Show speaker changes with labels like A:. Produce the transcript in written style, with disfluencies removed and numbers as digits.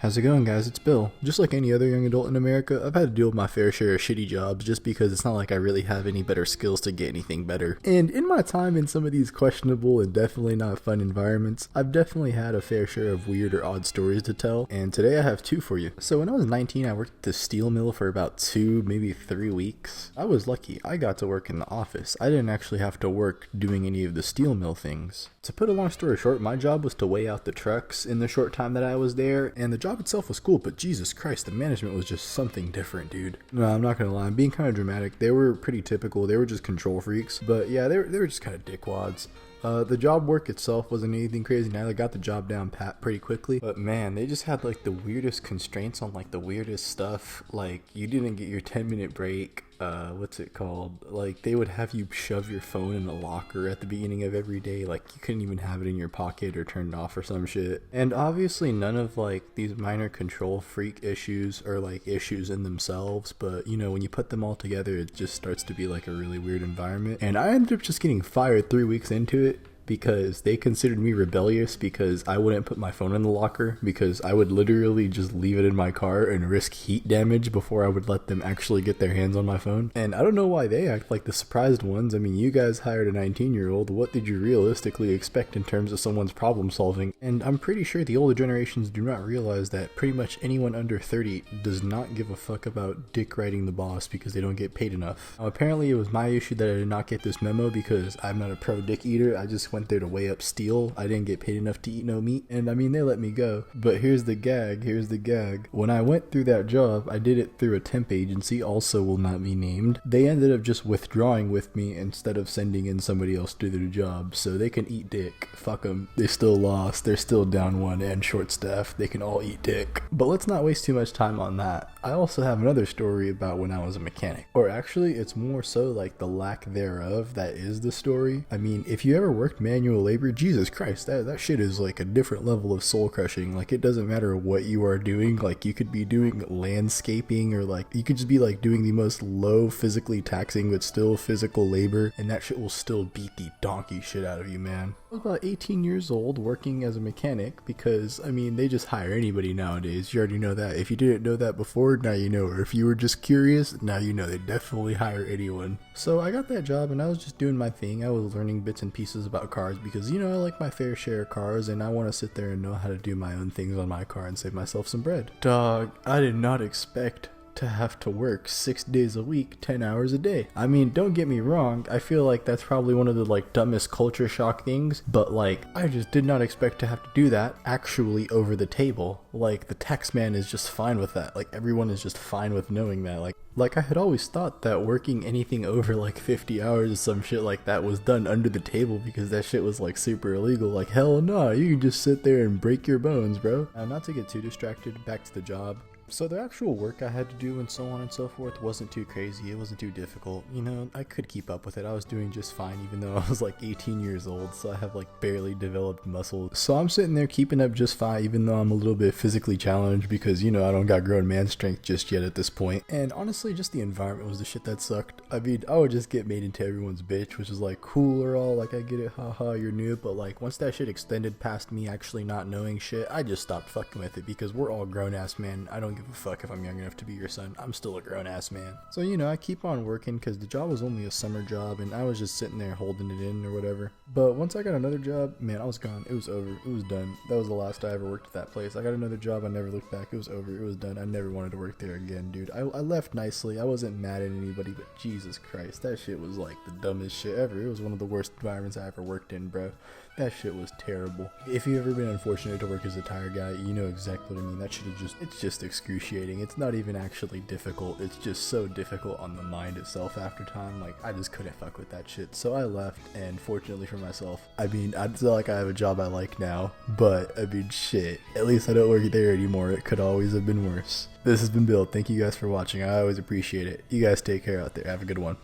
A: How's it going, guys? It's Bill. Just like any other young adult in America, I've had to deal with my fair share of shitty jobs just because it's not like I really have any better skills to get anything better. And in my time in some of these questionable and definitely not fun environments, I've definitely had a fair share of weird or odd stories to tell, and today I have two for you. So when I was 19, I worked at the steel mill for about 2, maybe 3 weeks. I was lucky. I got to work in the office. I didn't actually have to work doing any of the steel mill things. To put a long story short, my job was to weigh out the trucks in the short time that I was there, and the job itself was cool, but Jesus Christ, the management was just something different, dude. No, I'm not gonna lie, I'm being kind of dramatic. They were pretty typical. They were just control freaks, but yeah, they were just kind of dickwads. The job work itself wasn't anything crazy. Now they got the job down pat pretty quickly. But man, they just had like the weirdest constraints on like the weirdest stuff. Like you didn't get your 10-minute break. What's it called? Like they would have you shove your phone in a locker at the beginning of every day. Like you couldn't even have it in your pocket or turned off or some shit. And obviously none of like these minor control freak issues are like issues in themselves. But you know, when you put them all together, it just starts to be like a really weird environment. And I ended up just getting fired 3 weeks into it, because they considered me rebellious because I wouldn't put my phone in the locker, because I would literally just leave it in my car and risk heat damage before I would let them actually get their hands on my phone. And I don't know why they act like the surprised ones. I mean, you guys hired a 19-year-old. What did you realistically expect in terms of someone's problem solving? And I'm pretty sure the older generations do not realize that pretty much anyone under 30 does not give a fuck about dick riding the boss because they don't get paid enough. Now, apparently it was my issue that I did not get this memo because I'm not a pro dick eater. I just went there to weigh up steel. I didn't get paid enough to eat no meat, and I mean, they let me go. But here's the gag. When I went through that job, I did it through a temp agency, also will not be named. They ended up just withdrawing with me instead of sending in somebody else to do the job, so they can eat dick. Fuck them. They still lost. They're still down one and short staffed. They can all eat dick. But let's not waste too much time on that. I also have another story about when I was a mechanic. Or actually, it's more so like the lack thereof that is the story. I mean, if you ever worked manual labor, Jesus Christ, that shit is like a different level of soul crushing. Like, it doesn't matter what you are doing. Like, you could be doing landscaping, or like you could just be like doing the most low physically taxing but still physical labor, and that shit will still beat the donkey shit out of you, man. I was about 18 years old working as a mechanic because, I mean, they just hire anybody nowadays. You already know that. If you didn't know that before, now you know. Or if you were just curious, now you know. They definitely hire anyone. So I got that job and I was just doing my thing. I was learning bits and pieces about cars because, you know, I like my fair share of cars and I want to sit there and know how to do my own things on my car and save myself some bread. Dog, I did not expect to have to work 6 days a week, 10 hours a day. I mean, don't get me wrong, I feel like that's probably one of the like dumbest culture shock things, but like I just did not expect to have to do that actually over the table. Like the tax man is just fine with that. Like everyone is just fine with knowing that. Like I had always thought that working anything over like 50 hours or some shit like that was done under the table because that shit was like super illegal. Like hell no, you can just sit there and break your bones, bro. Now, not to get too distracted, back to the job. So the actual work I had to do and so on and so forth wasn't too crazy. It wasn't too difficult. You know, I could keep up with it. I was doing just fine even though I was like 18 years old, so I have like barely developed muscles. So I'm sitting there keeping up just fine even though I'm a little bit physically challenged because, you know, I don't got grown man strength just yet at this point. And honestly, just the environment was the shit that sucked. I mean, I would just get made into everyone's bitch, which is like cool or all, like I get it, haha, you're new. But like once that shit extended past me actually not knowing shit, I just stopped fucking with it because we're all grown ass men. I don't give a fuck if I'm young enough to be your son. I'm still a grown-ass man. So, you know, I keep on working because the job was only a summer job and I was just sitting there holding it in or whatever. But once I got another job, man, I was gone. It was over. It was done. That was the last I ever worked at that place. I got another job. I never looked back. It was over. It was done. I never wanted to work there again, dude. I left nicely. I wasn't mad at anybody, but Jesus Christ, that shit was like the dumbest shit ever. It was one of the worst environments I ever worked in, bro. That shit was terrible. If you've ever been unfortunate to work as a tire guy, you know exactly what I mean. That shit is it's just excruciating. It's not even actually difficult. It's just so difficult on the mind itself after time. Like, I just couldn't fuck with that shit. So I left, and fortunately for myself, I mean, I feel like I have a job I like now, but I mean, shit. At least I don't work there anymore. It could always have been worse. This has been Bill. Thank you guys for watching. I always appreciate it. You guys take care out there. Have a good one.